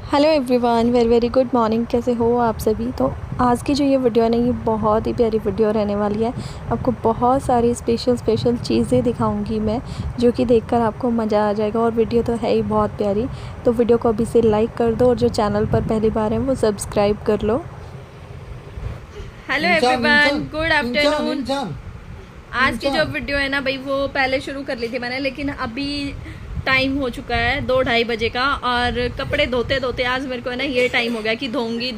Hello everyone, very very good morning. कैसे हो आप सभी। तो आज की जो ये वीडियो है ना, ये बहुत ही प्यारी वीडियो रहने वाली है। आपको बहुत सारी स्पेशल चीज़ें दिखाऊंगी मैं, जो कि देखकर आपको मज़ा आ जाएगा। और वीडियो तो है ही बहुत प्यारी। तो वीडियो को अभी से लाइक कर दो, और जो चैनल पर पहली बार है वो सब्सक्राइब कर लो। हेलो इंसान एवरीवन, इंसान गुड इंसान आफ्टरनून। इंसान आज की जो इंसान। वीडियो है ना भाई, वो पहले शुरू कर ली थी मैंने, लेकिन अभी टाइम हो चुका है 2-2:30 बजे का। और कपड़े धोते धोते आज मेरे को है ना ये टाइम हो गया कि धोंगी।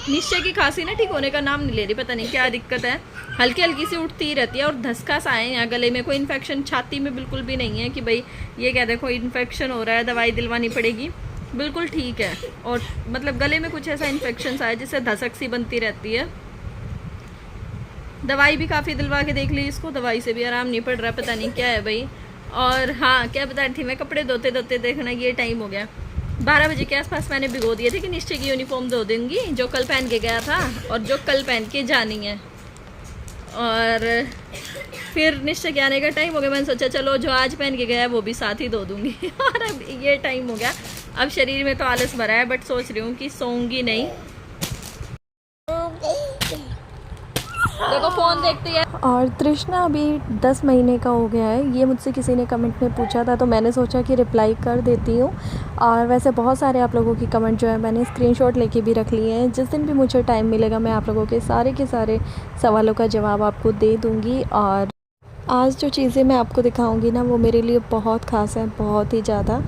निश्चय की खांसी ना ठीक होने का नाम नहीं ले रही, पता नहीं क्या दिक्कत है। हल्की हल्की सी उठती ही रहती है, और धसका सा है यहाँ गले में। कोई इन्फेक्शन छाती में बिल्कुल भी नहीं है कि भाई ये क्या देखो इन्फेक्शन हो रहा है, दवाई दिलवानी पड़ेगी। बिल्कुल ठीक है। और मतलब गले में कुछ ऐसा इन्फेक्शन सा है जिससे धसक सी बनती रहती है। दवाई भी काफ़ी दिलवा के देख ली इसको, दवाई से भी आराम नहीं पड़ रहा, पता नहीं क्या है भाई। और हाँ, क्या बता रही थी मैं, कपड़े धोते धोते देखना ये टाइम हो गया। 12 बजे के आसपास मैंने भिगो दिए थे कि निश्चय की यूनिफॉर्म धो दूंगी, जो कल पहन के गया था और जो कल पहन के जानी है। और फिर निश्चय के आने का टाइम हो गया, मैंने सोचा चलो जो आज पहन के गया है वो भी साथ ही धो दूंगी। और अब ये टाइम हो गया। अब शरीर में तो आलस भरा है, बट सोच रही हूँ कि सोऊंगी नहीं। देखो फोन देखती है। और तृष्णा अभी 10 महीने का हो गया है, ये मुझसे किसी ने कमेंट में पूछा था, तो मैंने सोचा कि रिप्लाई कर देती हूँ। और वैसे बहुत सारे आप लोगों की कमेंट जो है मैंने स्क्रीनशॉट लेके भी रख लिए हैं। जिस दिन भी मुझे टाइम मिलेगा मैं आप लोगों के सारे सवालों का जवाब आपको दे दूँगी। और आज जो चीज़ें मैं आपको दिखाऊँगी ना, वो मेरे लिए बहुत ख़ास है, बहुत ही ज़्यादा।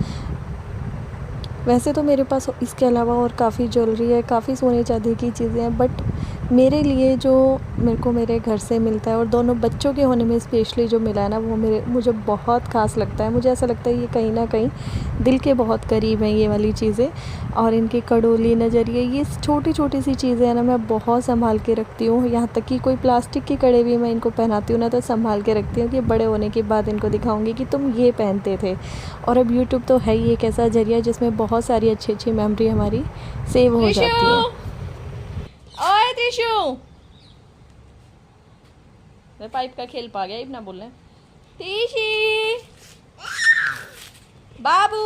वैसे तो मेरे पास इसके अलावा और काफ़ी ज्वेलरी है, काफ़ी सोने चांदी की चीज़ें हैं, बट मेरे लिए जो मेरे को मेरे घर से मिलता है, और दोनों बच्चों के होने में स्पेशली जो मिला है ना, वो मुझे बहुत ख़ास लगता है। मुझे ऐसा लगता है ये कहीं ना कहीं दिल के बहुत करीब हैं ये वाली चीज़ें। और इनकी कड़ोली, नज़रिए, ये छोटी छोटी सी चीज़ें हैं ना, मैं बहुत संभाल के रखती हूँ। यहाँ तक कि कोई प्लास्टिक की कड़े भी मैं इनको पहनाती हूँ ना, तो संभाल के रखती हूँ कि बड़े होने के बाद इनको दिखाऊँगी कि तुम ये पहनते थे। और अब यूट्यूब तो है ही एक ऐसा ज़रिया जिसमें बहुत सारी अच्छी मेमोरी हमारी सेव हो जाती है। ओए त्रिशु, मैं पाइप का खेल पा गया, इतना बोल रहे तीशी बाबू।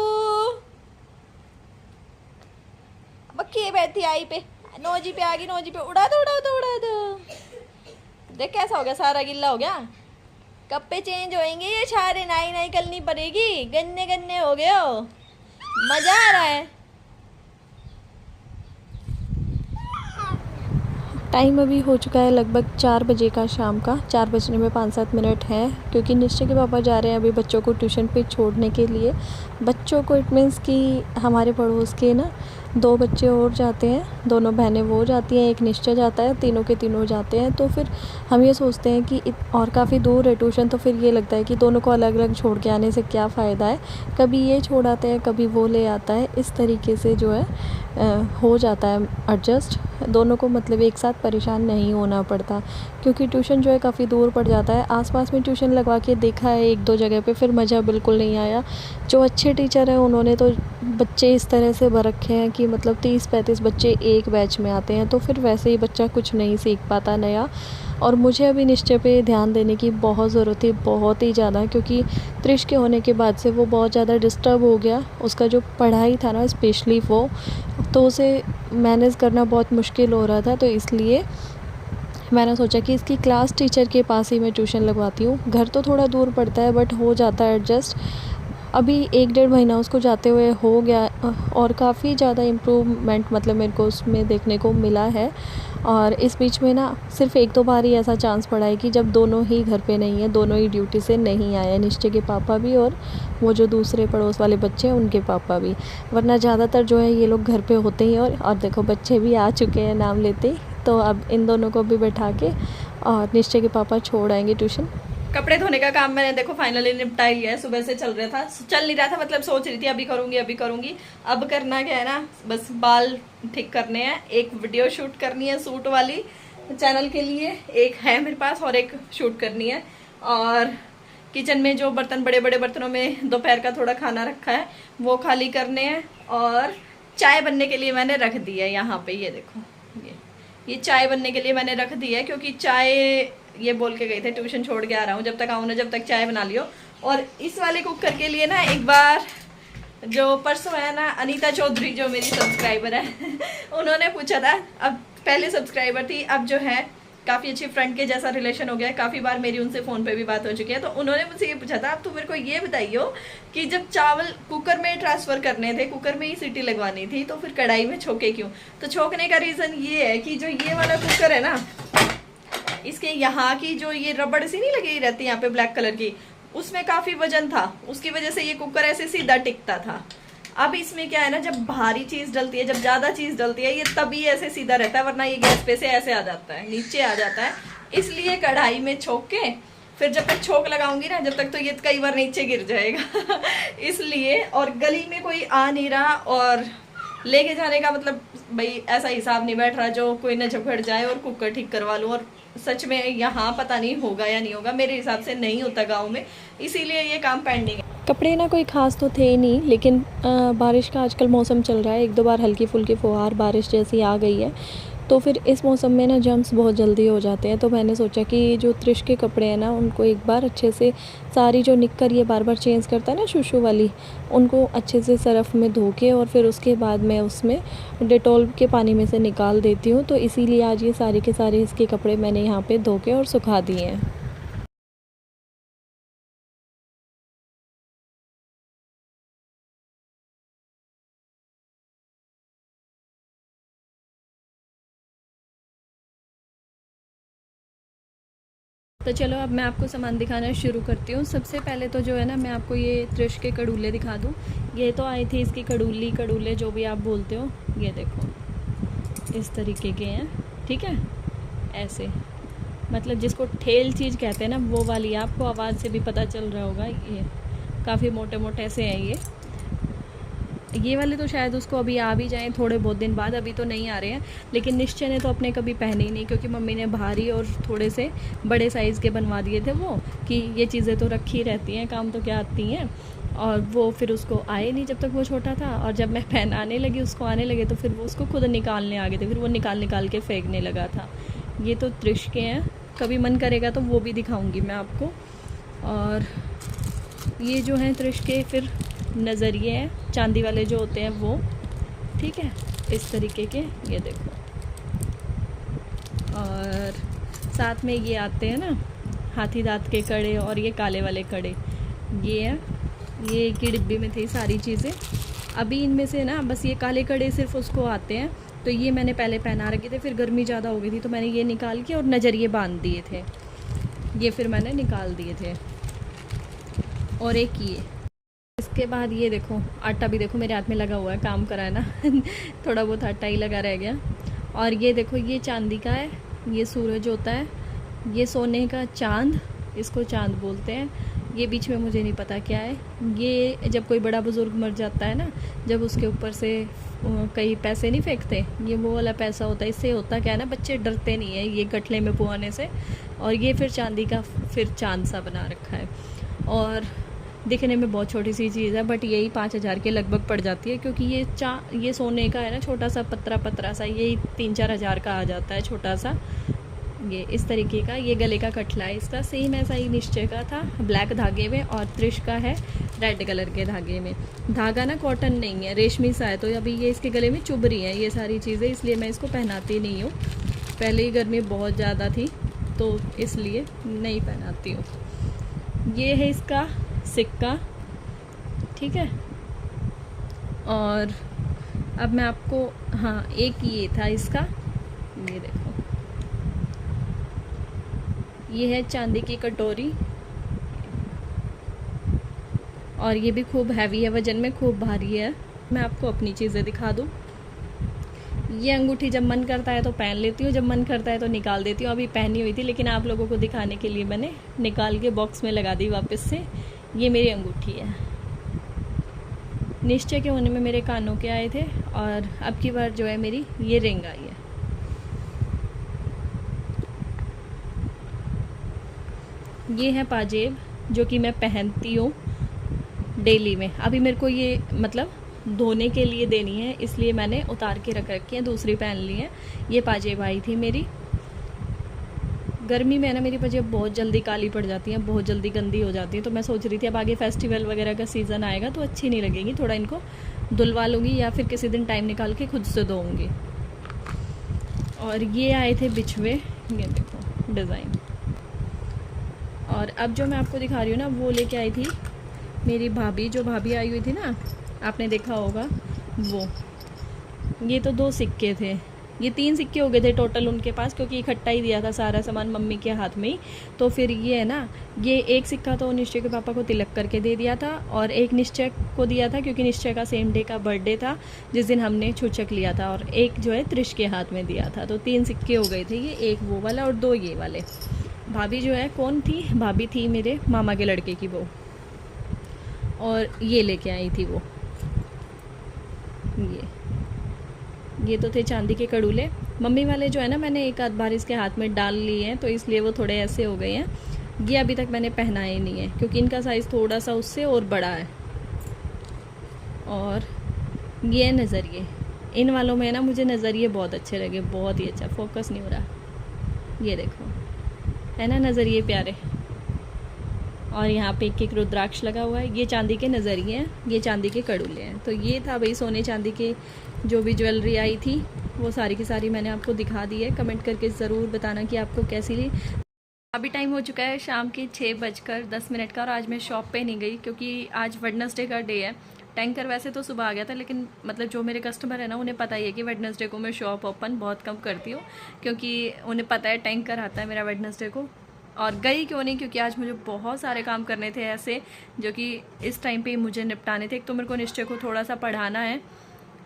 बक्की बैठी आई पे, नोजी पे आ गई, नोजी पे उड़ा दो। देख कैसा हो गया, सारा गिल्ला हो गया। कपड़े चेंज होएंगे, ये सारे नाई नाई करनी पड़ेगी, गन्ने गन्ने हो गए हो। मजा आ रहा है। टाइम अभी हो चुका है लगभग 4 बजे का, शाम का 4 बजने में 5-7 मिनट है। क्योंकि निश्चय के पापा जा रहे हैं अभी बच्चों को ट्यूशन पे छोड़ने के लिए। बच्चों को इट मीन्स कि हमारे पड़ोस के ना 2 बच्चे और जाते हैं, दोनों बहनें वो जाती हैं, एक निश्चय जाता है, तीनों के तीनों जाते हैं। तो फिर हम ये सोचते हैं कि और काफ़ी दूर है ट्यूशन, तो फिर ये लगता है कि दोनों को अलग अलग छोड़ के आने से क्या फ़ायदा है। कभी ये छोड़ आते हैं, कभी वो ले आता है, इस तरीके से जो है हो जाता है एडजस्ट। दोनों को मतलब एक साथ परेशान नहीं होना पड़ता, क्योंकि ट्यूशन जो है काफ़ी दूर पड़ जाता है। आसपास में ट्यूशन लगवा के देखा है 1-2 जगह पे, फिर मज़ा बिल्कुल नहीं आया। जो अच्छे टीचर हैं उन्होंने तो बच्चे इस तरह से भर रखे हैं कि मतलब 30-35 बच्चे एक बैच में आते हैं, तो फिर वैसे ही बच्चा कुछ नहीं सीख पाता नया। और मुझे अभी निश्चय पे ध्यान देने की बहुत ज़रूरत है, बहुत ही ज़्यादा, क्योंकि त्रिश के होने के बाद से वो बहुत ज़्यादा डिस्टर्ब हो गया। उसका जो पढ़ाई था ना स्पेशली वो, तो उसे मैनेज करना बहुत मुश्किल हो रहा था। तो इसलिए मैंने सोचा कि इसकी क्लास टीचर के पास ही मैं ट्यूशन लगवाती हूँ। घर तो थोड़ा दूर पड़ता है, बट हो जाता है एडजस्ट। अभी 1-1.5 महीना उसको जाते हुए हो गया, और काफ़ी ज़्यादा इम्प्रूवमेंट मतलब मेरे को उसमें देखने को मिला है। और इस बीच में ना सिर्फ 1-2 बार ही ऐसा चांस पड़ा है कि जब दोनों ही घर पे नहीं है, दोनों ही ड्यूटी से नहीं आए, निश्चय के पापा भी और वो जो दूसरे पड़ोस वाले बच्चे हैं उनके पापा भी। वरना ज़्यादातर जो है ये लोग घर पे होते ही। और देखो बच्चे भी आ चुके हैं नाम लेते ही। तो अब इन दोनों को भी बैठा के और निश्चय के पापा छोड़ आएंगे ट्यूशन। कपड़े धोने का काम मैंने देखो फाइनली निपटा लिया है। सुबह से चल नहीं रहा था, मतलब सोच रही थी अभी करूंगी। अब करना क्या है ना, बस बाल ठीक करने हैं, एक वीडियो शूट करनी है सूट वाली चैनल के लिए, एक है मेरे पास, और एक शूट करनी है। और किचन में जो बर्तन, बड़े बड़े बर्तनों में दोपहर का थोड़ा खाना रखा है, वो खाली करने हैं। और चाय बनने के लिए मैंने रख दी है यहाँ पे, ये देखो, ये चाय बनने के लिए मैंने रख दी है, क्योंकि चाय ये बोल के गए थे ट्यूशन छोड़ के आ रहा हूँ, जब तक आऊँ ना जब तक चाय बना लियो। और इस वाले कुकर के लिए ना एक बार जो परसों है ना, अनीता चौधरी जो मेरी सब्सक्राइबर है उन्होंने पूछा था, अब पहले सब्सक्राइबर थी, अब जो है काफ़ी अच्छी फ्रेंड के जैसा रिलेशन हो गया है, काफ़ी बार मेरी उनसे फ़ोन पे भी बात हो चुकी है। तो उन्होंने मुझसे ये पूछा था, अब तो मेरे को ये बताइयो कि जब चावल कुकर में ट्रांसफ़र करने थे, कुकर में ही सीटी लगवानी थी, तो फिर कढ़ाई में छोके क्यों? तो छोकने का रीज़न ये है कि जो ये वाला कुकर है ना, इसके यहाँ की जो ये रबड़ सी नहीं लगी रहती यहाँ पे ब्लैक कलर की, उसमें काफ़ी वजन था, उसकी वजह से ये कुकर ऐसे सीधा टिकता था। अब इसमें क्या है ना, जब भारी चीज डलती है, जब ज्यादा चीज डलती है, ये तभी ऐसे सीधा रहता है, वरना ये गैस पे से ऐसे आ जाता है, नीचे आ जाता है। इसलिए कढ़ाई में छोक के फिर जब तक छोक लगाऊंगी ना, जब तक तो ये कई बार नीचे गिर जाएगा इसलिए, और गली में कोई आ नहीं रहा, और लेके जाने का मतलब भाई ऐसा हिसाब नहीं बैठ रहा जो कोई न झपड़ जाए और कुकर ठीक करवा लूँ। और सच में यहाँ पता नहीं होगा या नहीं होगा, मेरे हिसाब से नहीं होता गाँव में, इसीलिए ये काम पेंडिंग है। कपड़े ना कोई ख़ास तो थे नहीं, लेकिन बारिश का आजकल मौसम चल रहा है, एक दो बार हल्की फुल्की फुहार बारिश जैसी आ गई है, तो फिर इस मौसम में ना जम्स बहुत जल्दी हो जाते हैं। तो मैंने सोचा कि जो त्रिश के कपड़े हैं ना, उनको एक बार अच्छे से, सारी जो निक्कर ये बार बार चेंज करता है ना शूशू वाली, उनको अच्छे से सरफ़ में धो के और फिर उसके बाद मैं उसमें डेटॉल के पानी में से निकाल देती हूँ। तो इसीलिए आज ये सारे के सारे इसके कपड़े मैंने यहाँ पे धो के और सुखा दिए हैं। तो चलो अब मैं आपको सामान दिखाना शुरू करती हूँ। सबसे पहले तो जो है ना, मैं आपको ये त्रिश के कड़ूले दिखा दूँ। ये तो आई थी इसकी कड़ूले जो भी आप बोलते हो, ये देखो इस तरीके के हैं, ठीक है, ऐसे, मतलब जिसको ठेल चीज़ कहते हैं ना, वो वाली, आपको आवाज़ से भी पता चल रहा होगा। ये काफ़ी मोटे मोटे से हैं ये वाले तो शायद उसको अभी आ भी जाएं थोड़े बहुत दिन बाद, अभी तो नहीं आ रहे हैं। लेकिन निश्चय ने तो अपने कभी पहने ही नहीं, क्योंकि मम्मी ने भारी और थोड़े से बड़े साइज़ के बनवा दिए थे वो, कि ये चीज़ें तो रखी रहती हैं, काम तो क्या आती हैं। और वो फिर उसको आए नहीं जब तक वो छोटा था, और जब मैं पहनाने लगी, उसको आने लगे, तो फिर वो उसको खुद निकालने आ गए थे, फिर वो निकाल के फेंकने लगा था। ये तो त्रिश के हैं, कभी मन करेगा तो वो भी दिखाऊँगी मैं आपको। और ये जो हैं त्रिश के फिर नज़रिए हैं, चांदी वाले जो होते हैं वो, ठीक है, इस तरीके के, ये देखो। और साथ में ये आते हैं ना हाथी दांत के कड़े, और ये काले वाले कड़े, ये है, ये एक ही डिब्बी में थी सारी चीज़ें। अभी इनमें से ना बस ये काले कड़े सिर्फ उसको आते हैं, तो ये मैंने पहले पहना रखे थे, फिर गर्मी ज़्यादा हो गई थी तो मैंने ये निकाल के और नज़रिए बांध दिए थे, ये फिर मैंने निकाल दिए थे। और एक ये, इसके बाद ये देखो आटा भी देखो मेरे हाथ में लगा हुआ है, काम करा है ना थोड़ा बहुत आटा ही लगा रह गया। और ये देखो, ये चांदी का है, ये सूरज होता है, ये सोने का चांद, इसको चांद बोलते हैं। ये बीच में मुझे नहीं पता क्या है। ये जब कोई बड़ा बुज़ुर्ग मर जाता है ना, जब उसके ऊपर से कई पैसे नहीं फेंकते, ये वो वाला पैसा होता है। इससे होता क्या है ना, बच्चे डरते नहीं है ये गठले में पुआने से। और ये फिर चांदी का फिर चांद सा बना रखा है, और दिखने में बहुत छोटी सी चीज़ है, बट यही 5,000 के लगभग पड़ जाती है, क्योंकि ये सोने का है ना, छोटा सा पतरा सा, यही 3-4 हज़ार का आ जाता है, छोटा सा, ये इस तरीके का। ये गले का कटला है इसका, सेम ऐसा ही निश्चय का था, ब्लैक धागे में, और त्रिश का है रेड कलर के धागे में। धागा ना कॉटन नहीं है, रेशमी सा है, तो अभी ये इसके गले में चुभ रही हैं ये सारी चीज़ें, इसलिए मैं इसको पहनाती नहीं हूँ। पहले ही गर्मी बहुत ज़्यादा थी तो इसलिए नहीं पहनाती हूँ। ये है इसका सिक्का, ठीक है। और अब मैं आपको, हाँ, एक ये था इसका, ये देखो, ये है चांदी की कटोरी, और ये भी खूब हैवी है, वज़न में खूब भारी है। मैं आपको अपनी चीज़ें दिखा दूँ। ये अंगूठी जब मन करता है तो पहन लेती हूँ, जब मन करता है तो निकाल देती हूँ। अभी पहनी हुई थी, लेकिन आप लोगों को दिखाने के लिए मैंने निकाल के बॉक्स में लगा दी वापस से। ये मेरी अंगूठी है, निश्चय के होने में मेरे कानों के आए थे, और अब की बार जो है मेरी ये रिंग आई है। ये है पाजेब, जो कि मैं पहनती हूँ डेली में। अभी मेरे को ये मतलब धोने के लिए देनी है, इसलिए मैंने उतार के रख रखी है, दूसरी पहन ली है। ये पाजेब आई थी मेरी, गर्मी में ना मेरी पजेब बहुत जल्दी काली पड़ जाती हैं, बहुत जल्दी गंदी हो जाती हैं। तो मैं सोच रही थी अब आगे फेस्टिवल वगैरह का सीज़न आएगा तो अच्छी नहीं लगेगी, थोड़ा इनको धुलवा लूँगी या फिर किसी दिन टाइम निकाल के खुद से धोऊँगी। और ये आए थे बिछुए, ये देखो डिज़ाइन। और अब जो मैं आपको दिखा रही हूँ ना वो लेके आई थी मेरी भाभी, जो भाभी आई हुई थी ना, आपने देखा होगा वो। ये तो 2 सिक्के थे, ये 3 सिक्के हो गए थे टोटल उनके पास, क्योंकि इकट्ठा ही दिया था सारा सामान मम्मी के हाथ में ही। तो फिर ये है ना, ये 1 सिक्का तो निश्चय के पापा को तिलक करके दे दिया था और 1 निश्चय को दिया था क्योंकि निश्चय का सेम डे का बर्थडे था जिस दिन हमने छूछक लिया था, और 1 जो है त्रिश के हाथ में दिया था। तो 3 सिक्के हो गए थे ये, 1 वो वाला और 2 ये वाले। भाभी जो है कौन थी, भाभी थी मेरे मामा के लड़के की वो, और ये लेके आई थी वो, ये तो थे चांदी के कड़ूले। मम्मी वाले जो है ना मैंने एक आध बार इसके हाथ में डाल लिए हैं तो इसलिए वो थोड़े ऐसे हो गए हैं। ये अभी तक मैंने पहनाए नहीं है क्योंकि इनका साइज़ थोड़ा सा उससे और बड़ा है। और ये नज़रिए, इन वालों में ना मुझे नज़रिए बहुत अच्छे लगे, बहुत ही अच्छा, फोकस नहीं हो रहा, ये देखो है ना नज़रिए प्यारे। और यहाँ पे एक रुद्राक्ष लगा हुआ है, ये चांदी के नज़रिए हैं, ये चांदी के कड़ूले हैं। तो ये था भाई सोने चांदी के जो भी ज्वेलरी आई थी वो सारी की सारी मैंने आपको दिखा दी है। कमेंट करके ज़रूर बताना कि आपको कैसी लगी। अभी टाइम हो चुका है शाम के 6:10 का और आज मैं शॉप पे नहीं गई क्योंकि आज वेडनेसडे का डे है। टैंकर वैसे तो सुबह आ गया था, लेकिन मतलब जो मेरे कस्टमर है ना उन्हें पता ही है कि वेडनेसडे को मैं शॉप ओपन बहुत कम करती हूँ, क्योंकि उन्हें पता है टैंकर आता है मेरा वेडनेसडे को। और गई क्यों नहीं, क्योंकि आज मुझे बहुत सारे काम करने थे ऐसे जो कि इस टाइम पे मुझे निपटाने थे। एक तो मेरे को निश्चय को थोड़ा सा पढ़ाना है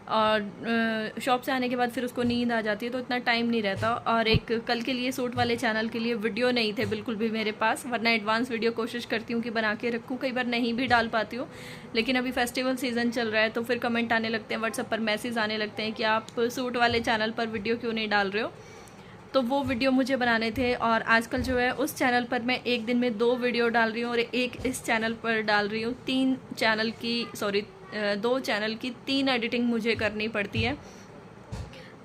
और शॉप से आने के बाद फिर उसको नींद आ जाती है तो इतना टाइम नहीं रहता। और एक कल के लिए सूट वाले चैनल के लिए वीडियो नहीं थे बिल्कुल भी मेरे पास, वरना एडवांस वीडियो कोशिश करती हूँ कि बना के रखूँ, कई बार नहीं भी डाल पाती हूँ। लेकिन अभी फेस्टिवल सीज़न चल रहा है तो फिर कमेंट आने लगते हैं, व्हाट्सएप पर मैसेज आने लगते हैं कि आप सूट वाले चैनल पर वीडियो क्यों नहीं डाल रहे हो। तो वो वीडियो मुझे बनाने थे और आजकल जो है उस चैनल पर मैं एक दिन में 2 वीडियो डाल रही हूँ और एक इस चैनल पर डाल रही हूँ। 2 चैनल की 3 एडिटिंग मुझे करनी पड़ती है,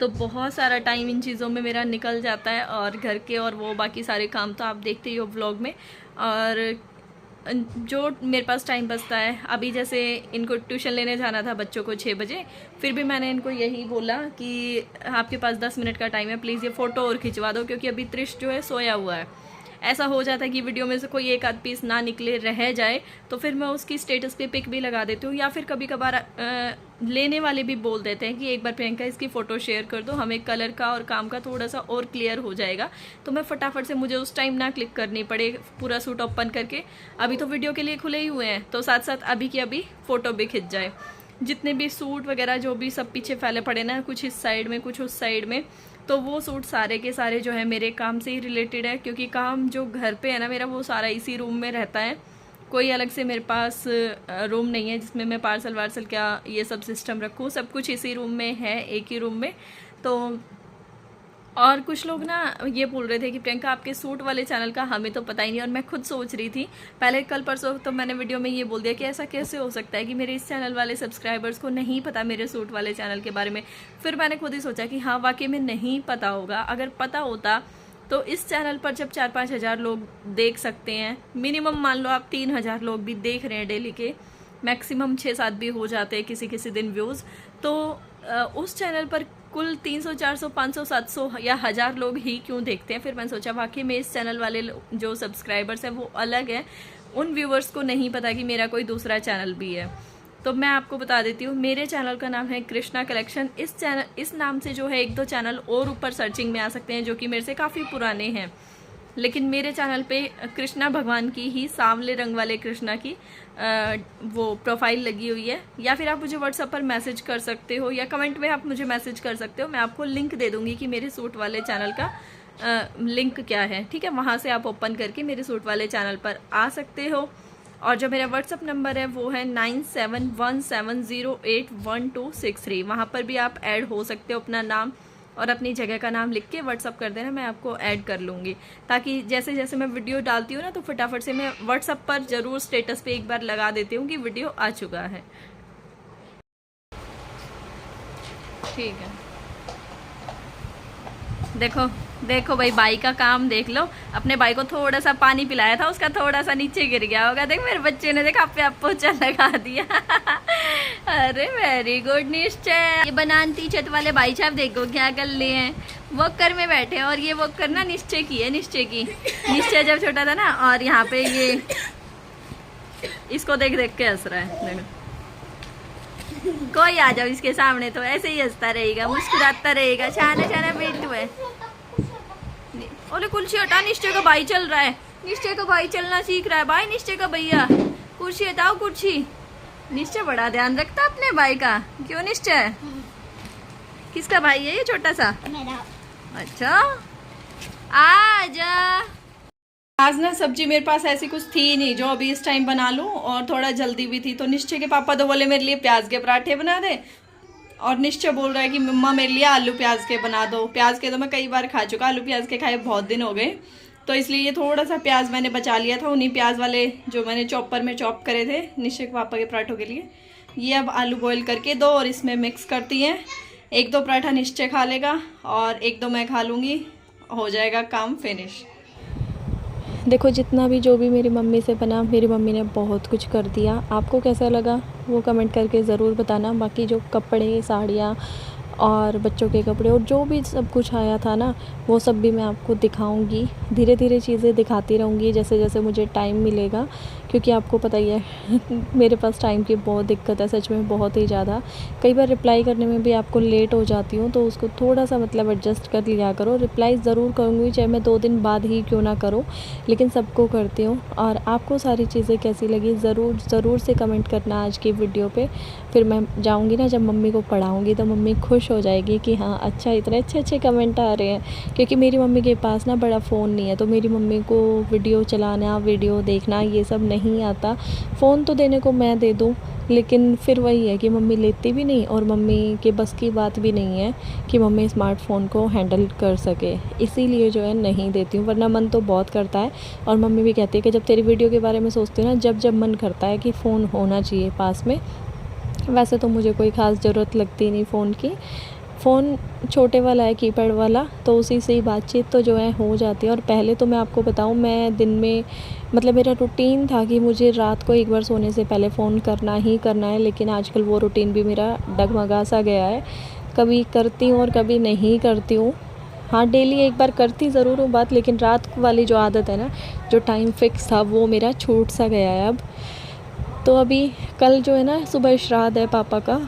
तो बहुत सारा टाइम इन चीज़ों में मेरा निकल जाता है। और घर के और वो बाकी सारे काम तो आप देखते ही हो व्लॉग में। और जो मेरे पास टाइम बचता है, अभी जैसे इनको ट्यूशन लेने जाना था बच्चों को 6 बजे, फिर भी मैंने इनको यही बोला कि आपके पास 10 मिनट का टाइम है, प्लीज़ ये फ़ोटो और खिंचवा दो, क्योंकि अभी त्रिश जो है सोया हुआ है। ऐसा हो जाता है कि वीडियो में से कोई एक आध पीस ना निकले रह जाए तो फिर मैं उसकी स्टेटस पे पिक भी लगा देती हूँ, या फिर कभी कभार लेने वाले भी बोल देते हैं कि एक बार प्रियंका इसकी फ़ोटो शेयर कर दो, हमें कलर का और काम का थोड़ा सा और क्लियर हो जाएगा। तो मैं फटाफट से, मुझे उस टाइम ना क्लिक करनी पड़े पूरा सूट ओपन करके, अभी तो वीडियो के लिए खुले ही हुए हैं, तो साथ साथ अभी की अभी फ़ोटो भी खिंच जाए। जितने भी सूट वगैरह जो भी सब पीछे फैले पड़े ना, कुछ इस साइड में कुछ उस साइड में, तो वो सूट सारे के सारे जो है मेरे काम से ही रिलेटेड है, क्योंकि काम जो घर पे है ना मेरा वो सारा इसी रूम में रहता है। कोई अलग से मेरे पास रूम नहीं है जिसमें मैं पार्सल वार्सल क्या ये सब सिस्टम रखूँ, सब कुछ इसी रूम में है, एक ही रूम में। तो और कुछ लोग ना ये बोल रहे थे कि प्रियंका आपके सूट वाले चैनल का हमें तो पता ही नहीं, और मैं खुद सोच रही थी पहले कल परसों तो मैंने वीडियो में ये बोल दिया कि ऐसा कैसे हो सकता है कि मेरे इस चैनल वाले सब्सक्राइबर्स को नहीं पता मेरे सूट वाले चैनल के बारे में। फिर मैंने खुद ही सोचा कि हाँ वाकई में नहीं पता होगा, अगर पता होता तो इस चैनल पर जब 4-5 हज़ार लोग देख सकते हैं, मिनिमम मान लो आप 3,000 लोग भी देख रहे हैं डेली के, मैक्सिमम 6-7 भी हो जाते हैं किसी किसी दिन व्यूज़, तो उस चैनल पर कुल 300, 400, 500, 700 या 1000 लोग ही क्यों देखते हैं। फिर मैंने सोचा वाकई में इस चैनल वाले जो सब्सक्राइबर्स हैं वो अलग है, उन व्यूवर्स को नहीं पता कि मेरा कोई दूसरा चैनल भी है। तो मैं आपको बता देती हूँ, मेरे चैनल का नाम है कृष्णा कलेक्शन। इस नाम से जो है 1-2 चैनल और ऊपर सर्चिंग में आ सकते हैं जो कि मेरे से काफ़ी पुराने हैं, लेकिन मेरे चैनल पे कृष्णा भगवान की ही सांवले रंग वाले कृष्णा की वो प्रोफाइल लगी हुई है। या फिर आप मुझे व्हाट्सएप पर मैसेज कर सकते हो या कमेंट में आप मुझे मैसेज कर सकते हो, मैं आपको लिंक दे दूँगी कि मेरे सूट वाले चैनल का लिंक क्या है, ठीक है। वहाँ से आप ओपन करके मेरे सूट वाले चैनल पर आ सकते हो। और जो मेरा व्हाट्सअप नंबर है वो है 9717081263, वहाँ पर भी आप ऐड हो सकते हो, अपना नाम और अपनी जगह का नाम लिख के व्हाट्सअप कर देना, मैं आपको ऐड कर लूँगी, ताकि जैसे जैसे मैं वीडियो डालती हूँ ना तो फटाफट से मैं व्हाट्सअप पर ज़रूर स्टेटस पे एक बार लगा देती हूँ कि वीडियो आ चुका है। ठीक है, देखो देखो भाई, भाई का काम देख लो। अपने भाई को थोड़ा सा पानी पिलाया था, उसका थोड़ा सा नीचे गिर गया होगा। देख मेरे बच्चे ने देखा पे आप पोछा लगा दिया। अरे वेरी गुड निश्चय। ये बनानती छत वाले भाई साहब देखो क्या कर लिए हैं, वॉकर में बैठे हैं। और ये वॉकर ना निश्चय की है, निश्चय की। निश्चय जब छोटा था ना, और यहाँ पे ये इसको देख देख के हंस रहा है। देखो कोई आ जाओ इसके सामने तो ऐसे ही हंसता रहेगा, मुस्कुराता रहेगा। छाना छाना बेटू है। ओले कुर्सी हटा, निश्चय का भाई चल रहा है। निश्चय का भाई चलना सीख रहा है भाई, निश्चय का भैया। कुर्सी हटाओ कुर्सी। निश्चय बड़ा ध्यान रखता अपने भाई का। क्यों निश्चय? किसका भाई है ये छोटा सा? मेरा। अच्छा आ जा। आज ना सब्जी मेरे पास ऐसी कुछ थी नहीं जो अभी इस टाइम बना लूं, और थोड़ा जल्दी भी थी। तो निश्चय के पापा तो बोले मेरे लिए प्याज के पराठे बना दे, और निश्चय बोल रहा है कि मम्मा मेरे लिए आलू प्याज के बना दो। प्याज के तो मैं कई बार खा चुका, आलू प्याज के खाए बहुत दिन हो गए। तो इसलिए ये थोड़ा सा प्याज मैंने बचा लिया था, उन्हीं प्याज वाले जो मैंने चॉपर में चॉप करे थे निश्चय के पापा के पराठों के लिए। ये अब आलू बॉयल करके दो और इसमें मिक्स करती हैं। एक दो पराठा निश्चय खा लेगा और एक दो मैं खा लूँगी, हो जाएगा काम फिनिश। देखो जितना भी जो भी मेरी मम्मी से बना, मेरी मम्मी ने बहुत कुछ कर दिया। आपको कैसा लगा वो कमेंट करके ज़रूर बताना। बाकी जो कपड़े, साड़ियाँ और बच्चों के कपड़े और जो भी सब कुछ आया था ना, वो सब भी मैं आपको दिखाऊंगी। धीरे धीरे चीज़ें दिखाती रहूँगी जैसे जैसे मुझे टाइम मिलेगा, क्योंकि आपको पता ही है मेरे पास टाइम की बहुत दिक्कत है, सच में बहुत ही ज़्यादा। कई बार रिप्लाई करने में भी आपको लेट हो जाती हूँ, तो उसको थोड़ा सा मतलब एडजस्ट कर लिया करो। रिप्लाई ज़रूर करूँगी, चाहे मैं 2 दिन बाद ही क्यों ना करूँ, लेकिन सबको करती हूँ। और आपको सारी चीज़ें कैसी लगी ज़रूर से कमेंट करना आज की वीडियो पे। फिर मैं जाऊँगी ना, जब मम्मी को पढ़ाऊँगी तो मम्मी खुश हो जाएगी कि हाँ अच्छा इतने अच्छे कमेंट आ रहे हैं। क्योंकि मेरी मम्मी के पास ना बड़ा फ़ोन नहीं है, तो मेरी मम्मी को वीडियो चलाना, वीडियो देखना ये सब नहीं आता। फ़ोन तो देने को मैं दे दूँ, लेकिन फिर वही है कि मम्मी लेती भी नहीं, और मम्मी के बस की बात भी नहीं है कि मम्मी स्मार्टफ़ोन को हैंडल कर सके। इसीलिए जो है नहीं देती हूँ, वरना मन तो बहुत करता है। और मम्मी भी कहती है कि जब तेरी वीडियो के बारे में सोचती हूँ ना, जब मन करता है कि फ़ोन होना चाहिए पास में। वैसे तो मुझे कोई ख़ास ज़रूरत लगती नहीं फ़ोन की। फ़ोन छोटे वाला है, कीपैड वाला, तो उसी से ही बातचीत तो जो है हो जाती है। और पहले तो मैं आपको बताऊं, मैं दिन में मतलब मेरा रूटीन था कि मुझे रात को एक बार सोने से पहले फ़ोन करना ही करना है, लेकिन आजकल वो रूटीन भी मेरा डगमगा सा गया है। कभी करती हूँ और कभी नहीं करती हूँ। हाँ डेली एक बार करती ज़रूर हूँ बात, लेकिन रात वाली जो आदत है ना, जो टाइम फिक्स था, वो मेरा छूट सा गया है अब। तो अभी कल जो है ना सुबह श्राद्ध है पापा का,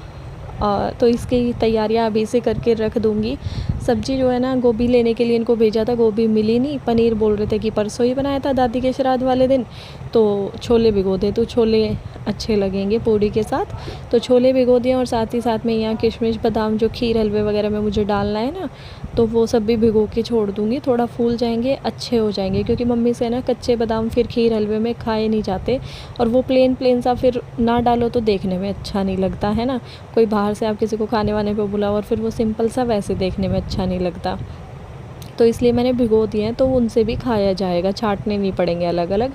तो इसकी तैयारियां अभी से करके रख दूंगी। सब्ज़ी जो है ना, गोभी लेने के लिए इनको भेजा था, गोभी मिली नहीं। पनीर बोल रहे थे कि परसों ही बनाया था दादी के श्राद्ध वाले दिन, तो छोले भिगो दे, तो छोले अच्छे लगेंगे पूड़ी के साथ, तो छोले भिगो दिए। और साथ ही साथ में यहाँ किशमिश, बादाम जो खीर हलवे वगैरह में मुझे डालना है ना, तो वो सब भी भिगो के छोड़ दूँगी। थोड़ा फूल जाएंगे, अच्छे हो जाएंगे, क्योंकि मम्मी से ना कच्चे बादाम फिर खीर हलवे में खाए नहीं जाते, और वो प्लेन सा फिर ना डालो तो देखने में अच्छा नहीं लगता है ना। कोई बाहर से आप किसी को खाने वाने पे बुलाओ और फिर वो सिंपल सा वैसे देखने में अच्छा नहीं लगता, तो इसलिए मैंने भिगो दिए हैं। तो उनसे भी खाया जाएगा, छांटने नहीं पड़ेंगे अलग अलग।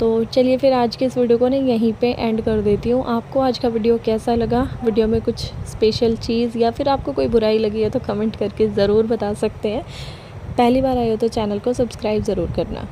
तो चलिए फिर आज के इस वीडियो को ना यहीं पे एंड कर देती हूँ। आपको आज का वीडियो कैसा लगा? वीडियो में कुछ स्पेशल चीज़ या फिर आपको कोई बुराई लगी है तो कमेंट करके ज़रूर बता सकते हैं। पहली बार आए हो तो चैनल को सब्सक्राइब ज़रूर करना।